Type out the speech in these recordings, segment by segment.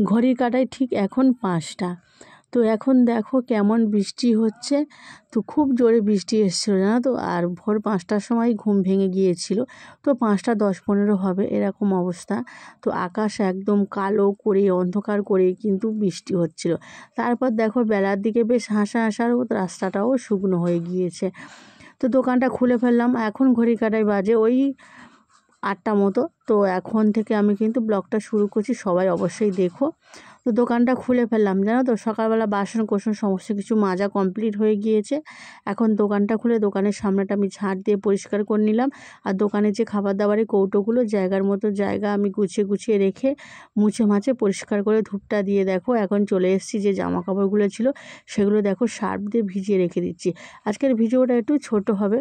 ঘড়ির কাঁটায় ঠিক এখন 5টা। তো এখন দেখো কেমন বৃষ্টি হচ্ছে। তো খুব জোরে বৃষ্টি এসেছিলো জানো তো, আর ভোর 5টার সময় ঘুম ভেঙে গিয়েছিল। তো 5টা 10-15 হবে এরকম অবস্থা। তো আকাশ একদম কালো করে অন্ধকার করে কিন্তু বৃষ্টি হচ্ছিল। তারপর দেখো বেলার দিকে বেশ হাসা রাস্তাটাও শুকনো হয়ে গিয়েছে। তো দোকানটা খুলে ফেললাম। এখন ঘড়ি কাঁটায় বাজে ওই 8টা মতো। তো এখন থেকে আমি কিন্তু ব্লগটা শুরু করছি, সবাই অবশ্যই দেখো। তো দোকানটা খুলে ফেললাম জানো তো, সকালবেলা বাসন কোসন সমস্ত কিছু মাজা কমপ্লিট হয়ে গিয়েছে। এখন দোকানটা খুলে দোকানের সামনেটা আমি ঝাঁট দিয়ে পরিষ্কার করে নিলাম। আর দোকানে যে খাবার দাবারের কৌটোগুলো জায়গার মতো জায়গা আমি গুছিয়ে রেখে মুছে মাছে পরিষ্কার করে ধূপটা দিয়ে দেখো এখন চলে এসেছি। যে জামা কাপড়গুলো ছিল সেগুলো দেখো সার্ফ দিয়ে ভিজিয়ে রেখে দিচ্ছি। আজকের ভিডিওটা একটু ছোট হবে,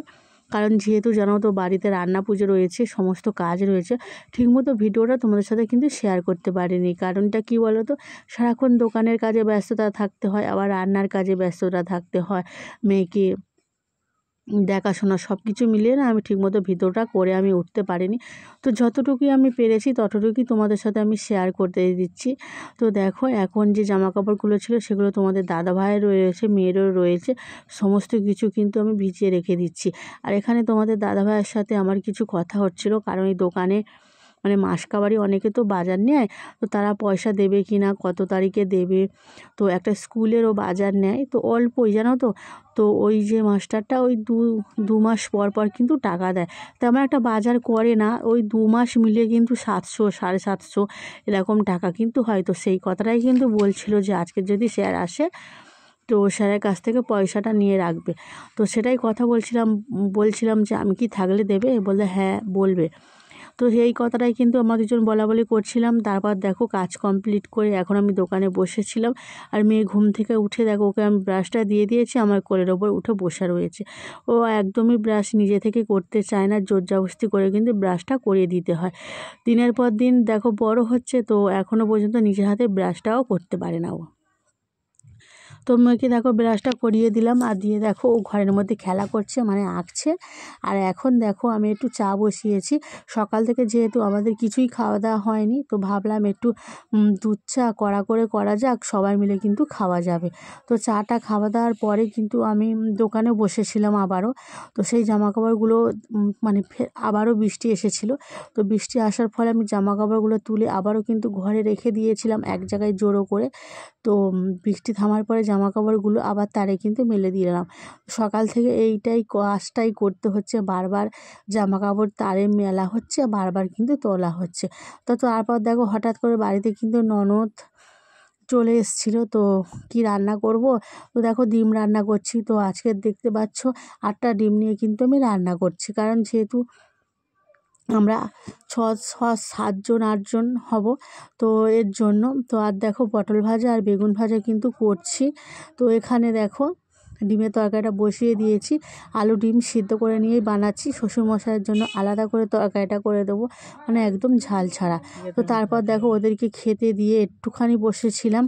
কারণ যেহেতু জানো তো বাড়িতে রান্না পুজো রয়েছে, সমস্ত কাজ রয়েছে, ঠিকমতো ভিডিওটা তোমাদের সাথে কিন্তু শেয়ার করতে পারিনি। কারণটা কি বলো তো, সারাক্ষণ দোকানের কাজে ব্যস্ততা থাকতে হয়, আবার রান্নার কাজে ব্যস্ততা থাকতে হয়, মেয়েকে দেখাশোনা সব কিছু মিলিয়ে না আমি ঠিকমতো ভিডিওটা করে আমি উঠতে পারিনি। তো যতটুকুই আমি পেরেছি ততটুকুই তোমাদের সাথে আমি শেয়ার করতে দিচ্ছি। তো দেখো এখন যে জামা কাপড়গুলো ছিল সেগুলো তোমাদের দাদা ভাইয়ের রয়েছে, মেয়েরও রয়েছে, সমস্ত কিছু কিন্তু আমি ভিজিয়ে রেখে দিচ্ছি। আর এখানে তোমাদের দাদা ভাইয়ের সাথে আমার কিছু কথা হচ্ছিল, কারণ এই দোকানে মানে মাসকাবারি অনেকে তো বাজার নেয়, তো তারা পয়সা দেবে কি না, কত তারিখে দেবে। তো একটা স্কুলেরও বাজার নেয়, তো অল্পই জানো তো। তো ওই যে মাস্টারটা ওই দু মাস পর পর কিন্তু টাকা দেয়। তেমন একটা বাজার করে না, ওই 2 মাস মিলিয়ে কিন্তু 700 750 এরকম টাকা কিন্তু হয়। তো সেই কথাটাই কিন্তু বলছিল যে আজকে যদি স্যার আসে তো স্যারের কাছ থেকে পয়সাটা নিয়ে রাখবে। তো সেটাই কথা বলছিলাম যে আমি কি থাকলে দেবে, বললে হ্যাঁ বলবে। তো এই কথাটাই কিন্তু আমরা দুজন বলাবলি করছিলাম। তারপর দেখো কাজ কমপ্লিট করে এখন আমি দোকানে বসেছিলাম। আর মেয়ে ঘুম থেকে উঠে দেখো ওকে আমি ব্রাশটা দিয়ে দিয়েছি, আমার কোলের ওপর উঠে বসে রয়েছে। ও একদমই ব্রাশ নিজে থেকে করতে চায় না, জোরজবরদস্তি করে কিন্তু ব্রাশটা করিয়ে দিতে হয়। দিনের পর দিন দেখো বড় হচ্ছে, তো এখনও পর্যন্ত নিজের হাতে ব্রাশটাও করতে পারে না ও। তো মেয়েকে দেখো ব্রাশটা করিয়ে দিলাম, আর দিয়ে দেখো ও ঘরের মধ্যে খেলা করছে, মানে আঁকছে। আর এখন দেখো আমি একটু চা বসিয়েছি। সকাল থেকে যেহেতু আমাদের কিছুই খাওয়া দাওয়া হয়নি, তো ভাবলাম একটু দুধ চা করা যাক, সবাই মিলে কিন্তু খাওয়া যাবে। তো চাটা খাওয়া দাওয়ার পরে কিন্তু আমি দোকানে বসেছিলাম আবারও। তো সেই জামাকাপড়গুলো মানে আবারও বৃষ্টি এসেছিলো। তো বৃষ্টি আসার ফলে আমি জামাকাপড়গুলো তুলে আবারও কিন্তু ঘরে রেখে দিয়েছিলাম এক জায়গায় জড়ো করে। তো বৃষ্টি থামার পরে জামাকাপড়গুলো আবার তারে কিন্তু মেলে দিলাম। সকাল থেকে এইটাই কাজটাই করতে হচ্ছে, বারবার জামাকাপড় তারে মেলা হচ্ছে, বারবার কিন্তু তোলা হচ্ছে। তো তারপর দেখো হঠাৎ করে বাড়িতে কিন্তু ননদ চলে এসেছিলো। তো কি রান্না করব, তো দেখো ডিম রান্না করছি। তো আজকে দেখতে পাচ্ছ 8টা ডিম নিয়ে কিন্তু আমি রান্না করছি, কারণ যেহেতু আমরা 7জন 8জন হব, তো এর জন্য। তো আর দেখো পটল ভাজা আর বেগুন ভাজা কিন্তু করছি। তো এখানে দেখো ডিমের তরকারিটা বসিয়ে দিয়েছি, আলু ডিম সিদ্ধ করে নিয়েই বানাচ্ছি। শ্বশুরমশাইয়ের জন্য আলাদা করে তরকারিটা করে দেবো, মানে একদম ঝাল ছাড়া। তো তারপর দেখো ওদেরকে খেতে দিয়ে একটুখানি বসেছিলাম।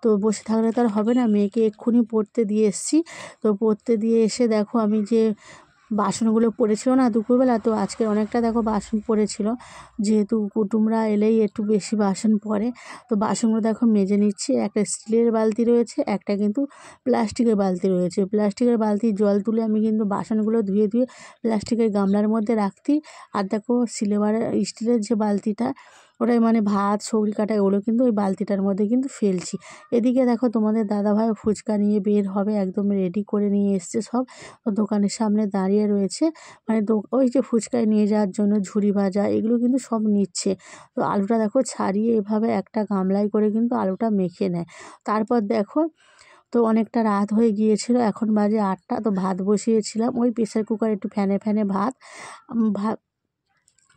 তো বসে থাকলে তো আর হবে না, মেয়েকে এক্ষুনি পড়তে দিয়ে এসেছি। তো পড়তে দিয়ে এসে দেখো আমি যে বাসনগুলো পড়েছিল না দুপুরবেলা, তো আজকে অনেকটা দেখো বাসন পড়েছিল, যেহেতু কুটুমরা এলেই একটু বেশি বাসন পড়ে। তো বাসনগুলো দেখো মেজে নিচ্ছি। একটা স্টিলের বালতি রয়েছে, একটা কিন্তু প্লাস্টিকের বালতি রয়েছে। প্লাস্টিকের বালতি জল তুলে আমি কিন্তু বাসনগুলো ধুয়ে প্লাস্টিকের গামলার মধ্যে রাখতি। আর দেখো স্টিলের যে বালতিটা, ওটাই মানে ভাত সবজি কাটা ওগুলো কিন্তু ওই বালতিটার মধ্যে কিন্তু ফেলছি। এদিকে দেখো তোমাদের দাদাভাই ফুচকা নিয়ে বের হবে, একদম রেডি করে নিয়ে এসছে সব। দোকানের সামনে দাঁড়িয়ে রয়েছে, মানে ওই যে ফুচকায় নিয়ে যাওয়ার জন্য ঝুড়ি ভাজা এগুলো কিন্তু সব নিচ্ছে। তো আলুটা দেখো ছাড়িয়ে এভাবে একটা গামলায় করে কিন্তু আলুটা মেখে নেয়। তারপর দেখো তো অনেকটা রাত হয়ে গিয়েছিল, এখন বাজে 8টা। তো ভাত বসিয়েছিলাম ওই প্রেসার কুকার, একটু ফ্যানে ভাত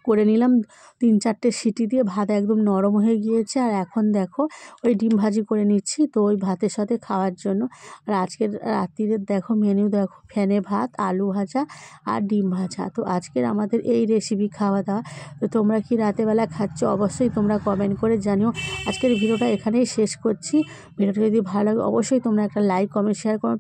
করে নিলাম। 3-4টে সিটি দিয়ে ভাত একদম নরম হয়ে গিয়েছে। আর এখন দেখো ওই ডিম ভাজি করে নিচ্ছি, তো ওই ভাতের সাথে খাওয়ার জন্য। আর আজকের রাত্রিদের দেখো মেনু দেখো, ফ্যানে ভাত, আলু ভাজা আর ডিম ভাজা। তো আজকের আমাদের এই রেসিপি খাওয়া দাওয়া। তো তোমরা কি রাতেরবেলা খাচ্ছ অবশ্যই তোমরা কমেন্ট করে জানিও। আজকের ভিডিওটা এখানেই শেষ করছি। ভিডিওটা যদি ভালো লাগে অবশ্যই তোমরা একটা লাইক কমেন্ট শেয়ার করো।